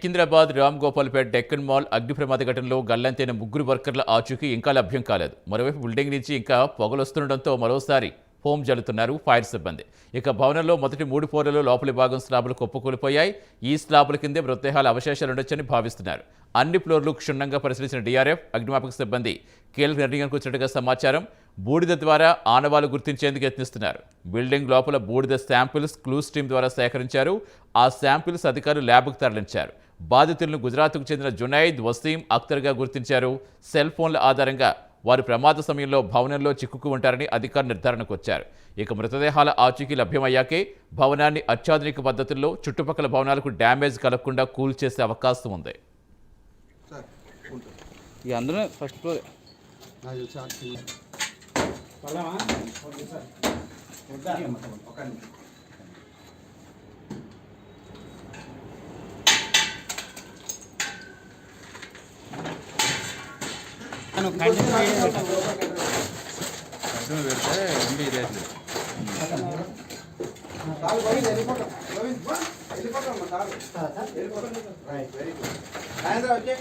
Secunderabad Ram Gopalpet Deccan mall అగ్ని ప్రమాద ఘటనలో గల్లంతైన ముగ్గురు వర్కర్ల ఆచూకీ ఇంకా లభ్యం కాలేదు. మరోవైపు బిల్డింగ్ నుంచి ఇంకా పొగలొస్తుండటంతో మరోసారి ఫోమ్ జల్లుతున్నారు ఫైర్ సిబ్బంది. ఇక భవనంలో మొదటి 3 ఫ్లోర్లలో లోపలి భాగం స్లాబులు కుప్పకూలిపోయాయి. ఈ స్లాబుల కిందే మృతదేహాల అవశేషాలుండొచ్చని భావిస్తున్నారు. అన్ని ఫ్లోర్లు క్షుణ్ణంగా పరిశీలించిన డీఆర్ఎఫ్, అగ్నిమాపక సిబ్బంది కీలక నిర్ణయానికి వచ్చినట్టుగా సమాచారం. బూడిద ద్వారా ఆనవాళ్లు గుర్తించేందుకు యత్నిస్తున్నారు. బిల్డింగ్ లోపల బూడిద శాంపిల్స్ క్లూస్ టీమ్ ద్వారా సేకరించారు. ఆ శాంపిల్స్ అధికారులు ల్యాబ్కు తరలించారు. బాధితులను గుజరాత్కు చెందిన జునైద్, వసీం, అఖ్తర్గా గుర్తించారు. సెల్ ఫోన్ల ఆధారంగా వారు ప్రమాద సమయంలో భవనంలో చిక్కుకు ఉంటారని అధికారులు నిర్ధారణకు వచ్చారు. ఇక మృతదేహాల ఆచూకీ లభ్యమయ్యాకే భవనాన్ని అత్యాధునిక పద్ధతుల్లో చుట్టుపక్కల భవనాలకు డ్యామేజ్ కలగకుండా కూల్చేసే అవకాశం ఉంది. అందులో ఫస్ట్ ఫ్లోర్ సాయంత్రం వచ్చే